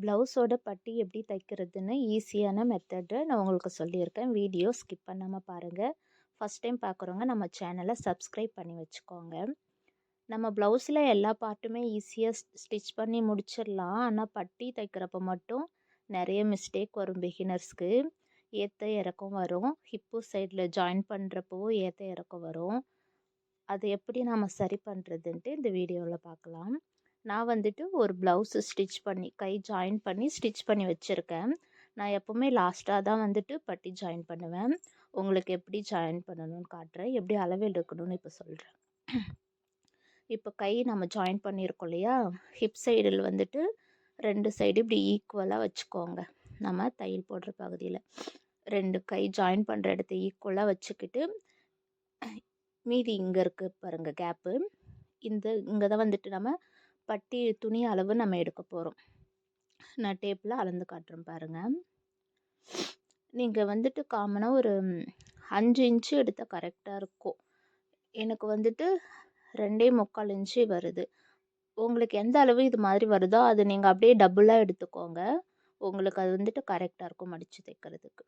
ப்ளவுஸோட பட்டி எப்படி தைக்கிறதுன்னு ஈஸியான மெத்தடு நான் உங்களுக்கு சொல்லியிருக்கேன். வீடியோ ஸ்கிப் பண்ணாமல் பாருங்கள். ஃபஸ்ட் டைம் பார்க்குறவங்க நம்ம சேனலை சப்ஸ்கிரைப் பண்ணி வச்சுக்கோங்க. நம்ம ப்ளவுஸில் எல்லா பார்ட்டுமே ஈஸியாக ஸ்டிச் பண்ணி முடிச்சிடலாம். ஆனால் பட்டி தைக்கிறப்ப மட்டும் நிறைய மிஸ்டேக் வரும். பிகினர்ஸ்க்கு ஏற்ற இறக்கம் வரும். ஹிப்பு சைடில் ஜாயின் பண்ணுறப்பவும் ஏற்ற இறக்கம் வரும். அது எப்படி நாம் சரி பண்ணுறதுன்ட்டு இந்த வீடியோவில் பார்க்கலாம். நான் வந்துட்டு ஒரு ப்ளவுஸு ஸ்டிச் பண்ணி கை ஜாயின் பண்ணி ஸ்டிச் பண்ணி வச்சுருக்கேன். நான் எப்போவுமே லாஸ்ட்டாக தான் வந்துட்டு பட்டி ஜாயின் பண்ணுவேன். உங்களுக்கு எப்படி ஜாயின் பண்ணணும்னு காட்டுறேன். எப்படி அளவு எடுக்கணும்னு இப்போ சொல்கிறேன். இப்போ கை நம்ம ஜாயின் பண்ணியிருக்கோம் இல்லையா, ஹிப் சைடில் வந்துட்டு 2 சைடு இப்படி ஈக்குவலாக வச்சுக்கோங்க. நம்ம தையல் போடுற பகுதியில் 2 கை ஜாயின் பண்ணுற இடத்த ஈக்குவலாக வச்சுக்கிட்டு, மீதி இங்கே இருக்குது பாருங்கள் கேப்பு, இங்கே தான் வந்துட்டு நம்ம பட்டி துணி அளவு நம்ம எடுக்க போகிறோம். நான் டேப்பில் அளந்து காட்டுறேன் பாருங்கள். நீங்கள் வந்துட்டு காமனாக ஒரு 5 இன்ச்சு எடுத்தால் கரெக்டாக இருக்கும். எனக்கு வந்துட்டு 2.25 இன்ச்சு வருது. உங்களுக்கு எந்த அளவு இது மாதிரி வருதோ அது நீங்கள் அப்படியே டபுளாக எடுத்துக்கோங்க. உங்களுக்கு அது வந்துட்டு கரெக்டாக இருக்கும் மடித்து தைக்கிறதுக்கு.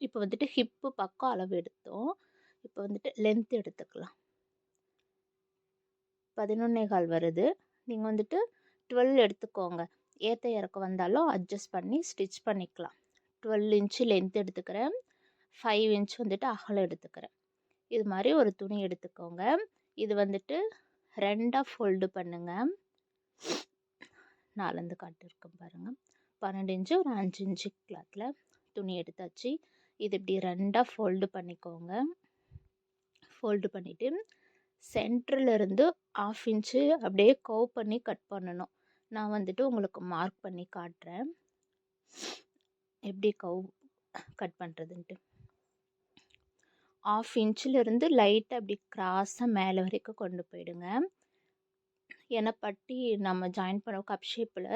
இப்போ வந்துட்டு ஹிப்பு பக்கம் அளவு எடுத்தோம். இப்போ வந்துட்டு லென்த் எடுத்துக்கலாம். 11.25 வருது. நீங்கள் வந்துட்டு 12 எடுத்துக்கோங்க. ஏற்ற இறக்கம் வந்தாலும் அட்ஜஸ்ட் பண்ணி ஸ்டிச் பண்ணிக்கலாம். 12 இன்ச்சு லென்த் எடுத்துக்கிறேன். 5 இன்ச் வந்துட்டு அகலம் எடுத்துக்கிறேன். இது மாதிரி ஒரு துணி எடுத்துக்கோங்க. இது வந்துட்டு 2ஆக ஃபோல்டு பண்ணுங்க. 4 காட்டிருக்கேன் பாருங்கள். 12 இன்ச்சு ஒரு 5 இன்ச்சு கிளாத்தில் துணி எடுத்தாச்சு. இது இப்படி 2ஆக ஃபோல்டு பண்ணிக்கோங்க. ஃபோல்டு பண்ணிவிட்டு சென்டரில் இருந்து 1/2 இன்ச்சு அப்படியே கர்வ் பண்ணி கட் பண்ணணும். நான் வந்துட்டு உங்களுக்கு மார்க் பண்ணி காட்டுறேன் எப்படி கர்வ் கட் பண்ணுறதுன்ட்டு. 1/2 இன்ச்சிலிருந்து லைட்டாக அப்படி கிராஸாக மேலே வரைக்கும் கொண்டு போயிடுங்க. ஏன்னா பட்டி நம்ம ஜாயின் பண்ண கப் ஷேப்பில்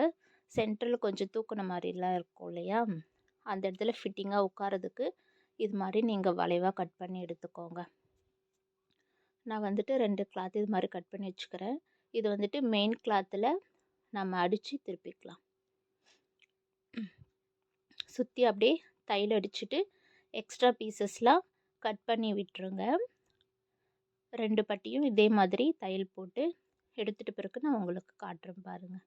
சென்டரில் கொஞ்சம் தூக்குன மாதிரிலாம் இருக்கும் இல்லையா, அந்த இடத்துல ஃபிட்டிங்காக உட்காரதுக்கு இது மாதிரி நீங்கள் வளைவாக கட் பண்ணி எடுத்துக்கோங்க. நான் வந்துட்டு 2 கிளாத் இது மாதிரி கட் பண்ணி வச்சுக்கிறேன். இது வந்துட்டு மெயின் கிளாத்தில் நம்ம அடித்து திருப்பிக்கலாம். சுற்றி அப்படியே தையல் அடிச்சுட்டு எக்ஸ்ட்ரா பீசஸ்லாம் கட் பண்ணி விட்டுருங்க. 2 பட்டியும் இதே மாதிரி தையல் போட்டு எடுத்துகிட்டு பிறகு நான் உங்களுக்கு காட்டுறேன் பாருங்கள்.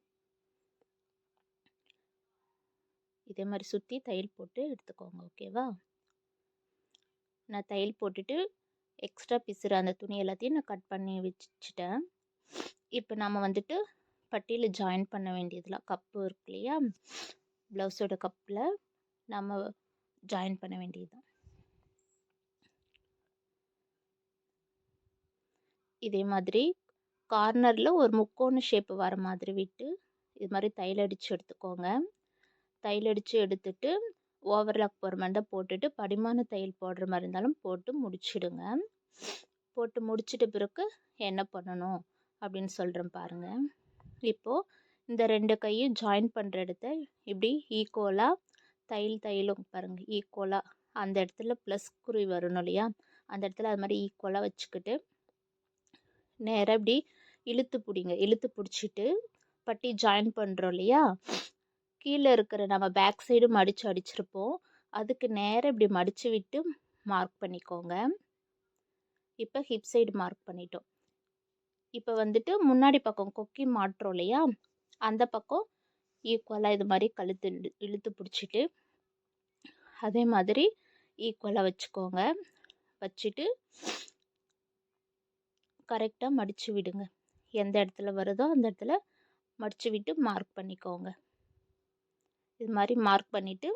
இதே மாதிரி சுற்றி தையல் போட்டு எடுத்துக்கோங்க. ஓகேவா? நான் தையல் போட்டுட்டு எக்ஸ்ட்ரா பீஸுற அந்த துணி எல்லாத்தையும் நான் கட் பண்ணி வச்சுட்டேன். இப்போ நம்ம வந்துட்டு பட்டியில் ஜாயின் பண்ண வேண்டியதுலாம் கப்பு இருக்கு இல்லையா, ப்ளவுஸோட கப்பில் நம்ம ஜாயின் பண்ண வேண்டியது. இதே மாதிரி கார்னரில் ஒரு முக்கோண ஷேப்பு வர மாதிரி விட்டு இது மாதிரி தையல் அடித்து எடுத்துக்கோங்க. தையல் அடித்து எடுத்துட்டு ஓவர்லாக் போகிற மாதிரி தான் போட்டுட்டு படிமான தையல் போடுற மாதிரி இருந்தாலும் போட்டு முடிச்சிடுங்க. போட்டு முடிச்சிட்ட பிறகு என்ன பண்ணணும் அப்படின்னு சொல்கிறேன் பாருங்கள். இப்போது இந்த 2 கையும் ஜாயின் பண்ணுற இடத்த இப்படி ஈக்குவலாக தையலும் பாருங்கள் ஈக்குவலாக அந்த இடத்துல ப்ளஸ் குறி வரணும் இல்லையா, அந்த இடத்துல அது மாதிரி ஈக்குவலாக வச்சுக்கிட்டு நேராக இப்படி இழுத்து பிடிங்க. இழுத்து பிடிச்சிட்டு பட்டி ஜாயின் பண்ணுறோம் இல்லையா, கீழே இருக்கிற நம்ம பேக் சைடு மடித்து அடிச்சிருப்போம், அதுக்கு நேராக இப்படி மடித்து விட்டு மார்க் பண்ணிக்கோங்க. இப்போ ஹிப் சைடு மார்க் பண்ணிட்டோம். இப்போ வந்துட்டு முன்னாடி பக்கம் கொக்கி மாட்டுறோம் இல்லையா, அந்த பக்கம் ஈக்குவலாக இது மாதிரி கழுத்து இழுத்து பிடிச்சிட்டு அதே மாதிரி ஈக்குவலாக வச்சுக்கோங்க. வச்சுட்டு கரெக்டாக மடித்து விடுங்க. எந்த இடத்துல வருதோ அந்த இடத்துல மடித்து விட்டு மார்க் பண்ணிக்கோங்க. இது மாதிரி மார்க் பண்ணிவிட்டு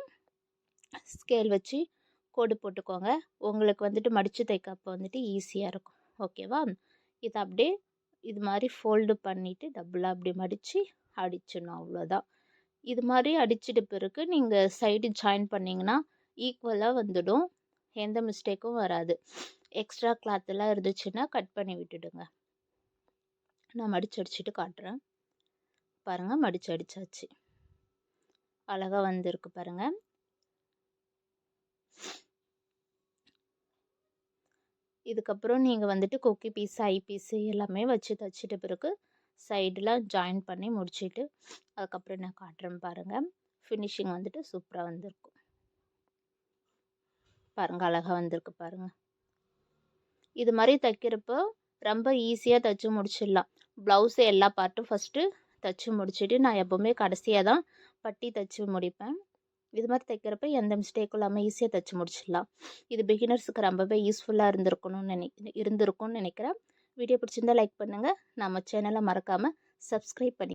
ஸ்கேல் வச்சு கோடு போட்டுக்கோங்க. உங்களுக்கு வந்துட்டு மடித்து தைக்கப்போ வந்துட்டு ஈஸியாக இருக்கும். ஓகேவா? இதை அப்படியே இது மாதிரி ஃபோல்டு பண்ணிவிட்டு டபுளாக அப்படி மடித்து அடிச்சிடணும். அவ்வளோதான். இது மாதிரி அடிச்சிட்ட பிறகு நீங்கள் சைடு ஜாயின் பண்ணிங்கன்னா ஈக்குவலாக வந்துடும். எந்த மிஸ்டேக்கும் வராது. எக்ஸ்ட்ரா கிளாத்தெல்லாம் இருந்துச்சுன்னா கட் பண்ணி விட்டுடுங்க. நான் மடித்து அடிச்சுட்டு காட்டுறேன் பாருங்கள். மடித்து அடித்தாச்சு, அழகாக வந்திருக்கு பாருங்கள். இதுக்கப்புறம் நீங்கள் வந்துட்டு கொக்கி பீஸு ஐ பீஸு எல்லாமே வச்சு தைச்சிட்ட பிறகு சைடில் ஜாயின் பண்ணி முடிச்சுட்டு அதுக்கப்புறம் நான் காட்டுறேன் பாருங்கள். ஃபினிஷிங் வந்துட்டு சூப்பராக வந்திருக்கும் பாருங்கள், அழகாக வந்திருக்கு பாருங்கள். இது மாதிரி தைக்கிறப்போ ரொம்ப ஈஸியாக தைச்சி முடிச்சிடலாம். ப்ளவுஸு எல்லா பார்ட்டும் ஃபஸ்ட்டு தைச்சி முடிச்சுட்டு நான் எப்போவுமே கடைசியாக தான் பட்டி தைச்சி முடிப்பேன். இது மாதிரி தைக்கிறப்ப எந்த மிஸ்டேக்கும் இல்லாமல் ஈஸியாக தைச்சி முடிச்சிடலாம். இது பிகினர்ஸுக்கு ரொம்பவே யூஸ்ஃபுல்லாக இருந்திருக்கும்னு நினைக்கிறேன். வீடியோ பிடிச்சிருந்தா லைக் பண்ணுங்கள். நம்ம சேனலை மறக்காமல் சப்ஸ்கிரைப் பண்ணி